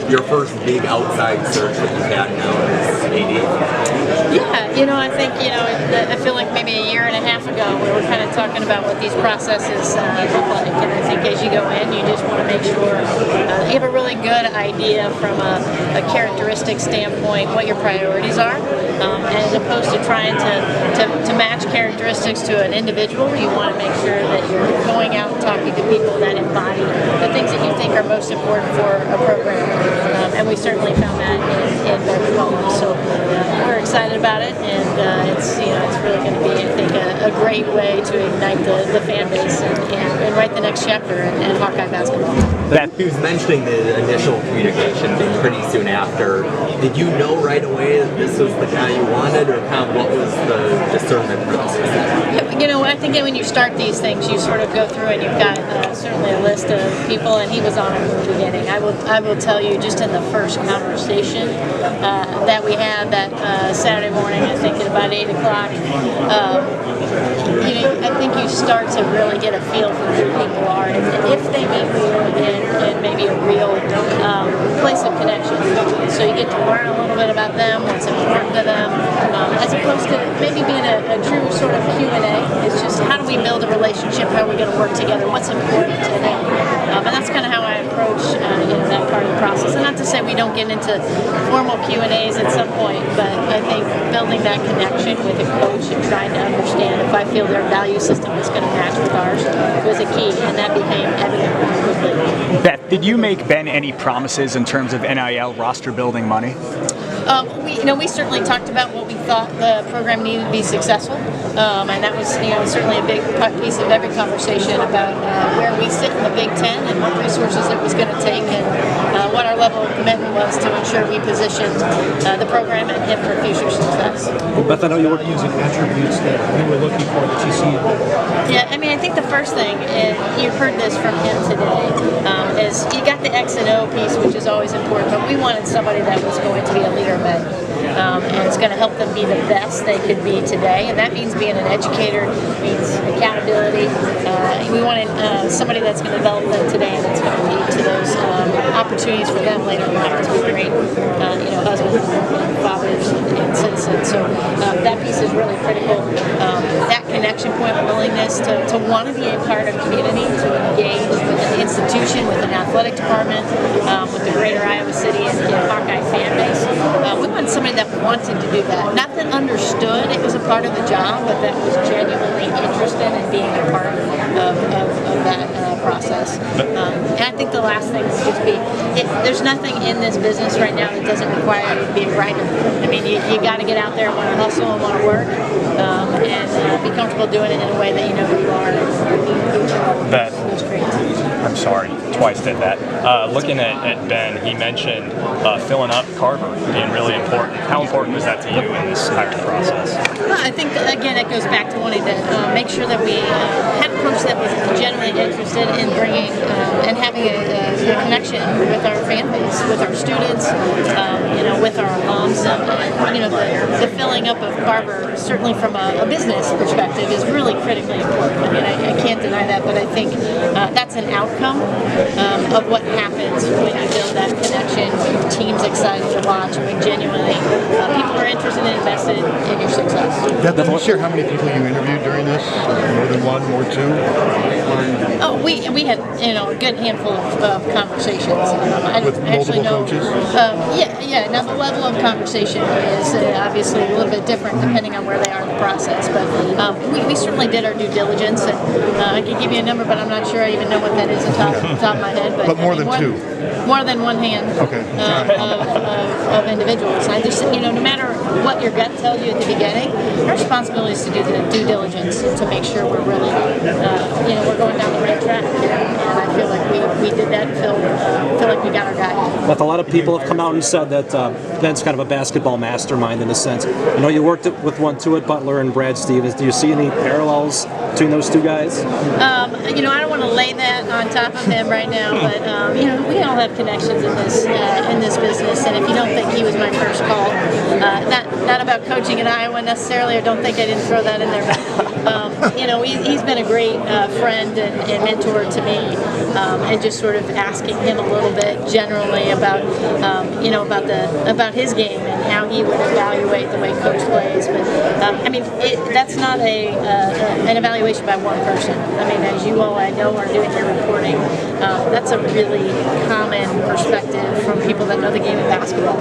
Your first big outside search that you've had now is AD. Yeah, I think, I feel like maybe a year and a half ago we were kind of talking about what these processes look like, and I think as you go in, you just want to make sure you have a really good idea from a characteristic standpoint what your priorities are, and as opposed to trying to match characteristics to an individual, you want to make sure that you're going out and talking to people that embody the things that you think are most important for a program, and we certainly found that in Ben McCollum. So we're excited about it, and it's really going to be, I think, a great way to ignite the fan base and write the next chapter in Hawkeye basketball. Beth, he was mentioning the initial communication being pretty soon after. Did you know right away that this was the guy you wanted, or kind of what was the discernment process? I think when you start these things, you sort of go through and you've got certainly a list of people, and he was on it from the beginning. I will tell you, just in the first conversation that we had that Saturday morning, I think at about 8 o'clock, I think you start to really get a feel for who people are, and if they meet you in maybe a real place of connection. So you get to learn a little bit about them, what's important to them, as opposed to maybe being a true sort of Q&A. It's just, how do we build a relationship? How are we going to work together? What's important to them? And that's kind of how I approach that part of the process. And not to say we don't get into formal Q&As at some point, but I think building that connection with a coach and trying to understand if I feel their value system is going to match with ours was a key, and that became evident quickly. Beth, did you make Ben any promises in terms of NIL roster building money? We certainly talked about what we thought the program needed to be successful, and that was certainly a big piece of every conversation about where we sit in the Big Ten and what resources it was going to take, and what our level of commitment was to ensure we positioned the program and him for future success. Well, Beth, I know you were using attributes that you were looking for that you see. Yeah, I think the first thing, and you've heard this from him today, is you got the X and O piece, which is always important, but we wanted somebody that was going to be a leader men. And it's going to help them be the best they could be today, and that means being an educator, means accountability. We wanted somebody that's going to develop them today, and that's going to lead to those opportunities for them later in life to be great, husbands, fathers, and citizens. So that piece is really critical. That connection point, willingness to want to be a part of community, to engage with an institution, with an athletic department, with the greater Iowa City and Hawkeye fan base. We want somebody that wanted to do that. Not that understood it was a part of the job, but that was genuinely interested in being a part of that process. And I think the last thing is just there's nothing in this business right now that doesn't require you to be a grinder. You got to get out there and want to hustle and want to work, and be comfortable doing it in a way that you know who you are. Beth, I'm sorry, twice did that. Looking at Ben, he mentioned filling up Carver being really important. How important was that to you in this hiring process? Well, I think, again, it goes back to wanting to make sure that we had a coach that was genuinely interested in bringing and having a connection with our fan base, with our students, with our alums. The filling up of Carver, certainly from a business perspective, is really critically important. I can't deny that, but I think that's an outcome of what happens when you build that connection, when your team's excited to watch, and when genuinely people are interested and invested in your success. Beth, can you share how many people you interviewed during this? More than one, more two? Oh, we had a good handful of conversations. With multiple coaches? Yeah. Now the level of conversation is obviously a little bit different depending on where they are in the process. But we certainly did our due diligence, and I can give you a number, but I'm not sure I even know what that is off the top of my head. But more than two? More than one hand. Okay. Of individuals. I just, no matter what your gut tells you at the beginning, our responsibility is to do the due diligence to make sure we're really, we're going down the right track. And I feel like we did that and feel like we got our guy. But a lot of people have come out and said that Ben's kind of a basketball mastermind in a sense. You worked with 1-2 at Butler and Brad Stevens. Do you see any parallels between those two guys? I don't want to lay that on top of him right now, but we all have connections in this business, and if you don't think he was my first call, not about coaching in Iowa necessarily, I don't think I didn't throw that in there, but He's been a great friend and mentor to me, and just sort of asking him a little bit generally about about his game and how he would evaluate the way coach plays. But that's not an evaluation by one person. I mean, as you all I know are doing your reporting, that's a really common perspective from people that know the game of basketball.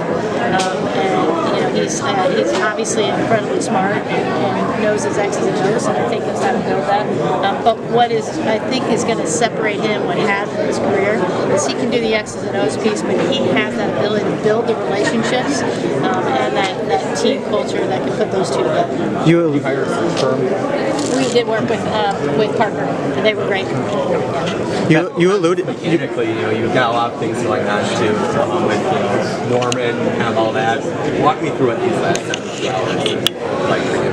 And he's obviously incredibly smart and knows his X's and O's, and I think knows how to build that. But what I think is going to separate him, what has in his career, is he can do the X's and O's piece, but he has that ability to build the relationships and that team culture that can put those two together. You hired a firm. We did work with Parker, and they were great. Yeah. You alluded. Mechanically, you've got a lot of things going on too, with Norman and kind of all that. Walk me through what these last 7 hours like for you.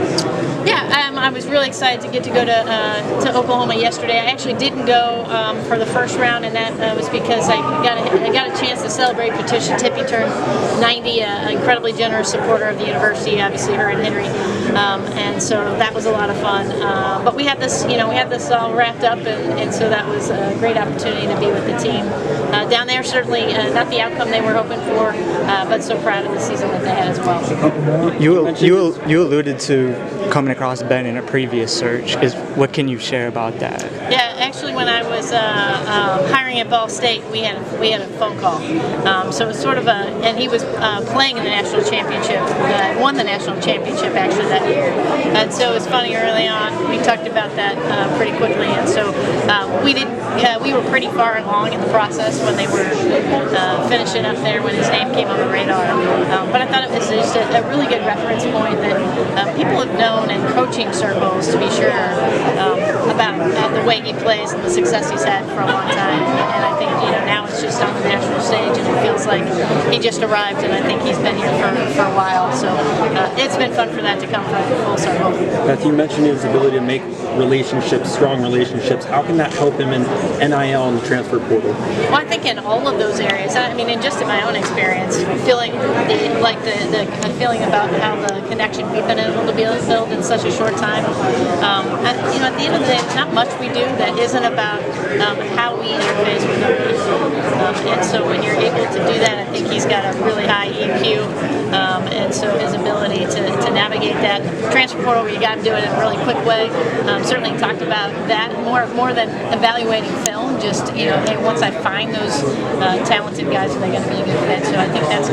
Yeah, I was really excited to get to go to Oklahoma yesterday. I actually didn't go for the first round, and that was because I got a chance to celebrate Patricia Tippy turned 90, an incredibly generous supporter of the university, obviously her and Henry, and so that was a lot of fun. But we had this all wrapped up, and so that was a great opportunity to be with the team down there. Certainly not the outcome they were hoping for, but so proud of the season that they had as well. You alluded to coming across Ben in a previous search. What can you share about that? Yeah, actually, when I was hiring at Ball State, we had a phone call. So it was sort of and he was playing in the national championship. Won the national championship actually that year. And so it was funny early on. We talked about that pretty quickly, and so we were pretty far along in the process when they were finishing up there when his name came on the radar. But I thought it was just a really good reference point that people have known in coaching circles, to be sure, about the way he plays and the success he's had for a long time. And I think now it's just on the national stage, and it feels like he just arrived, and I think he's been here for a while. So it's been fun for that to come full circle. Beth, you mentioned his ability to make relationships, strong relationships. How can that help him in NIL and the transfer portal? Well, I think in all of those areas. I mean, and just in my own experience, feeling the feeling about how the connection we've been able to build in such a short time. At the end of the day, there's not much we do that isn't about how we interface with other people. And so when you're able to do that, I think he's got a really high EQ, and so his ability to navigate that transfer portal, where you got to do it in a really quick way. Certainly talked about that more than evaluating film. Just hey, once I find those talented guys, are they going to be a good fit? So I think that's